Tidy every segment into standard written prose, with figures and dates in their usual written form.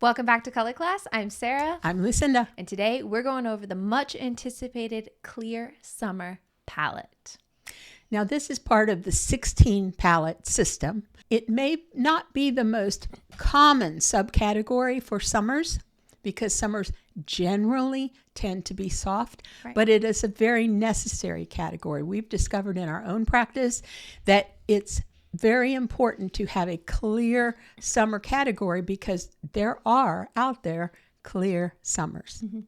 Welcome back to Color Class. I'm Sarah. I'm Lucinda. And today we're going over the much anticipated Clear Summer palette. Now, this is part of the 16 palette system. It may not be the most common subcategory for summers because summers generally tend to be soft, Right. but it is a very necessary category. We've discovered in our own practice that it's very important to have a clear summer category because there are out there clear summers. Mm-hmm.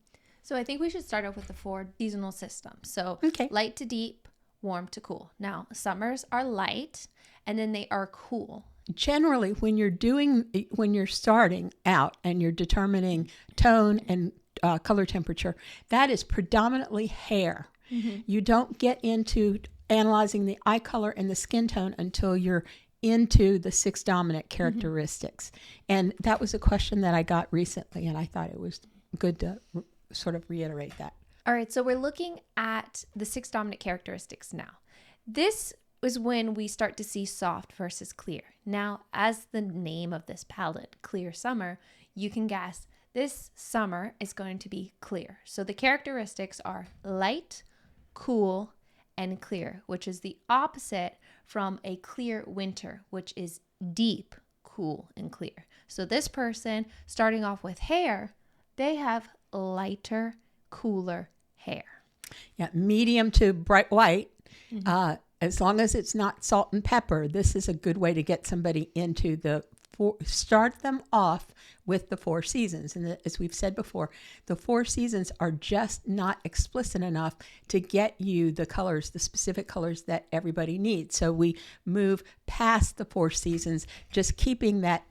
So I think we should start off with the 4 seasonal system. So Okay. light to deep, warm to cool. Now, summers are light and then they are cool. Generally, when you're starting out and you're determining tone and color temperature, that is predominantly hair. Mm-hmm. You don't get into analyzing the eye color and the skin tone until you're into the 6 dominant characteristics. And that was a question that I got recently, and I thought it was good to sort of reiterate that. All right, so we're looking at the 6 dominant characteristics now. This is when we start to see soft versus clear. Now, as the name of this palette, Clear Summer, you can guess this summer is going to be clear. So the characteristics are light, cool, and clear, which is the opposite from a clear winter, which is deep, cool, and clear. So this person, starting off with hair, they have lighter, cooler hair. Yeah, medium to bright white. As long as it's not salt and pepper, this is a good way to get somebody into start them off with the 4 seasons. And as we've said before, the 4 seasons are just not explicit enough to get you the colors, the specific colors that everybody needs. So we move past the 4 seasons, just keeping that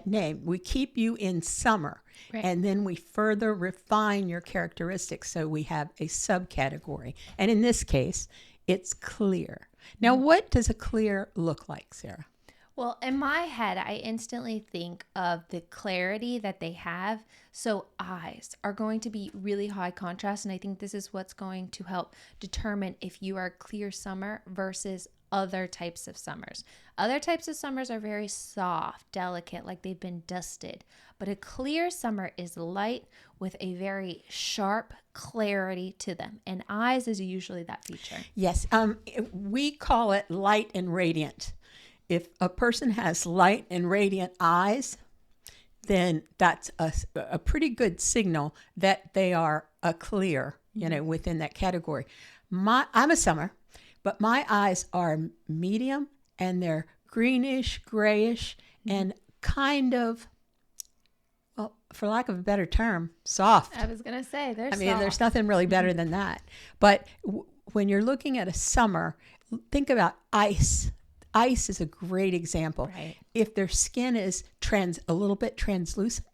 name. We keep you in summer, Right. and then we further refine your characteristics. So we have a subcategory. And in this case, it's clear. Now, what does a clear look like, Sarah? Well, in my head, I instantly think of the clarity that they have. So eyes are going to be really high contrast. And I think this is what's going to help determine if you are clear summer versus other types of summers. Other types of summers are very soft, delicate, like they've been dusted. But a clear summer is light with a very sharp clarity to them. And eyes is usually that feature. Yes, we call it light and radiant. If a person has light and radiant eyes, then that's a pretty good signal that they are a clear, within that category. I'm a summer, but my eyes are medium and they're greenish, grayish, and kind of, well, for lack of a better term, soft. I was going to say, There's nothing really better than that. But when you're looking at a summer, think about ice. Ice is a great example. Right. If their skin is a little bit translucent,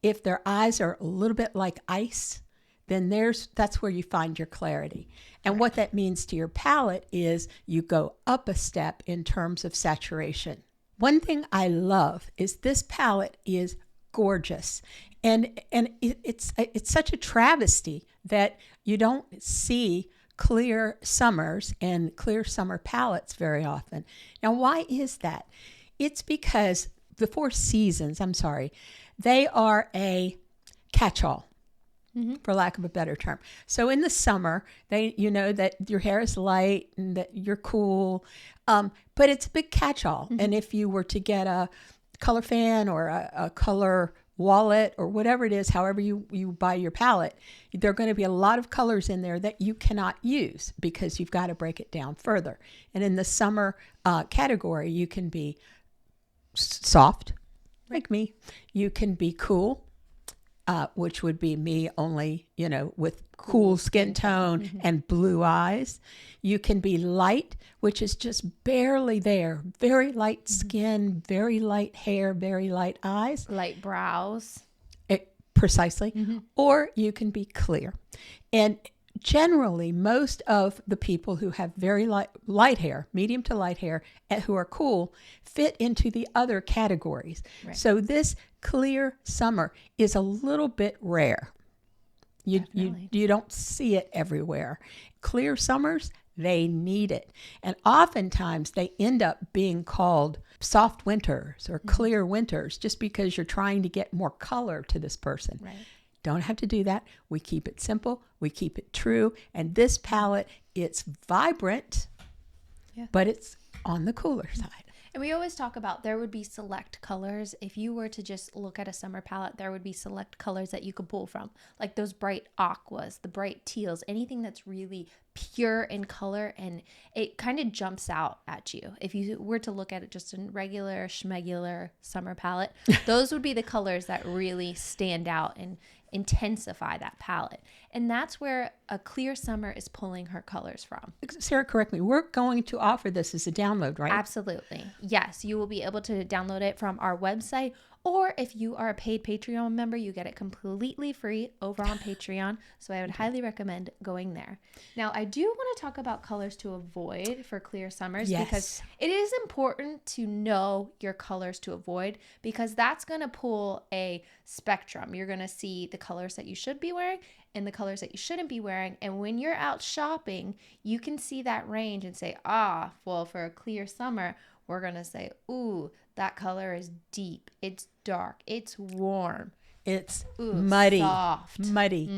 if their eyes are a little bit like ice, then that's where you find your clarity. And what that means to your palette is you go up a step in terms of saturation. One thing I love is this palette is gorgeous. And it's such a travesty that you don't see clear summers and clear summer palettes very often. Now, why is that? It's because the 4 seasons, they are a catch-all, for lack of a better term. So in the summer, you know that your hair is light and that you're cool, but it's a big catch-all. And if you were to get a color fan or a color wallet or whatever it is, however you buy your palette, there are going to be a lot of colors in there that you cannot use because you've got to break it down further. And in the summer category, you can be soft, like me. You can be cool, which would be me only, with cool skin tone and blue eyes. You can be light, which is just barely there. Very light skin, very light hair, very light eyes. Light brows. Precisely. Or you can be clear. And generally, most of the people who have very light hair, medium to light hair, and who are cool, fit into the other categories. Right. So this clear summer is a little bit rare. You don't see it everywhere. Clear summers, they need it. And oftentimes they end up being called soft winters or clear winters just because you're trying to get more color to this person. Right. Don't have to do that. We keep it simple. We keep it true. And this palette, it's vibrant, but it's on the cooler side. And we always talk about there would be select colors. If you were to just look at a summer palette, there would be select colors that you could pull from, like those bright aquas, the bright teals, anything that's really pure in color, and it kind of jumps out at you. If you were to look at it just in regular schmegular summer palette, those would be the colors that really stand out and intensify that palette. And that's where a clear summer is pulling her colors from. Sarah, correct me. We're going to offer this as a download, right? Absolutely. Yes, you will be able to download it from our website, or if you are a paid Patreon member, you get it completely free over on Patreon. So I would highly recommend going there. Now, I do want to talk about colors to avoid for clear summers, because it is important to know your colors to avoid, because that's going to pull a spectrum. You're going to see the colors that you should be wearing and the colors that you shouldn't be wearing. And when you're out shopping, you can see that range and say, well, for a clear summer, we're going to say, ooh, that color is deep. It's dark. It's warm. It's muddy. Soft. Muddy.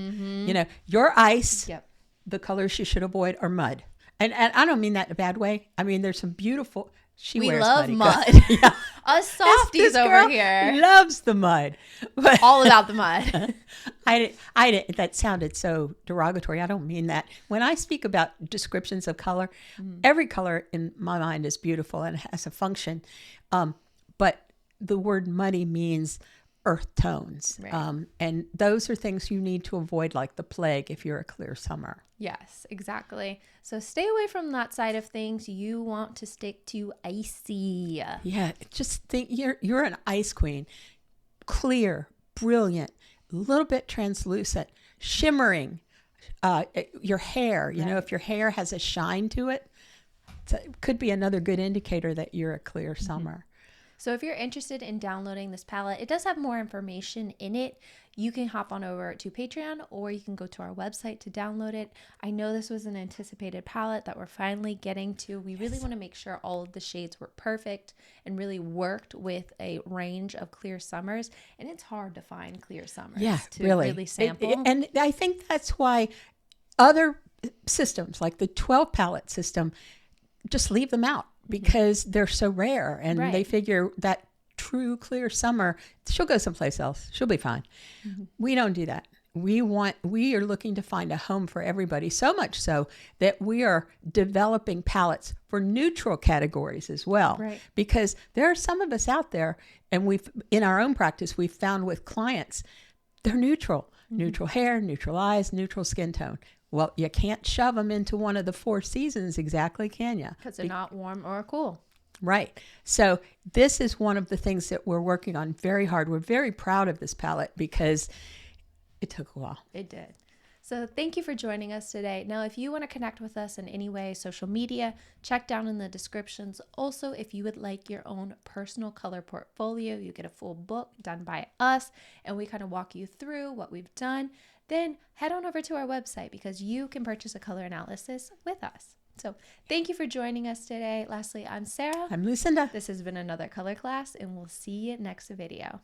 You know, your ice, Yep. the colors you should avoid are mud. And I don't mean that in a bad way. I mean, there's some beautiful... We wears love muddy mud. Yeah. Us softies This over girl here. loves the mud. But All about the mud. that sounded so derogatory. I don't mean that. When I speak about descriptions of color, every color in my mind is beautiful and has a function. But the word muddy means earth tones. Right. And those are things you need to avoid like the plague if you're a clear summer. Yes, exactly. So stay away from that side of things. You want to stick to icy. Yeah, just think you're an ice queen. Clear, brilliant, a little bit translucent, shimmering. Your hair, you know, if your hair has a shine to it, it could be another good indicator that you're a clear summer. So if you're interested in downloading this palette, it does have more information in it. You can hop on over to Patreon, or you can go to our website to download it. I know this was an anticipated palette that we're finally getting to. We really want to make sure all of the shades were perfect and really worked with a range of clear summers. And it's hard to find clear summers to really sample. And I think that's why other systems like the 12 palette system, just leave them out because they're so rare, and they figure that true clear summer, she'll go someplace else. She'll be fine. We don't do that. We are looking to find a home for everybody, so much so that we are developing palettes for neutral categories as well. Right. Because there are some of us out there, and in our own practice, we've found with clients, they're neutral. Neutral hair, neutral eyes, neutral skin tone. Well, you can't shove them into one of the 4 seasons exactly, can you? Because they're not warm or cool. Right. So this is one of the things that we're working on very hard. We're very proud of this palette because it took a while. It did. So thank you for joining us today. Now, if you want to connect with us in any way, social media, check down in the descriptions. Also, if you would like your own personal color portfolio, you get a full book done by us, and we kind of walk you through what we've done. Then head on over to our website because you can purchase a color analysis with us. So thank you for joining us today. Lastly, I'm Sarah. I'm Lucinda. This has been another color class, and we'll see you next video.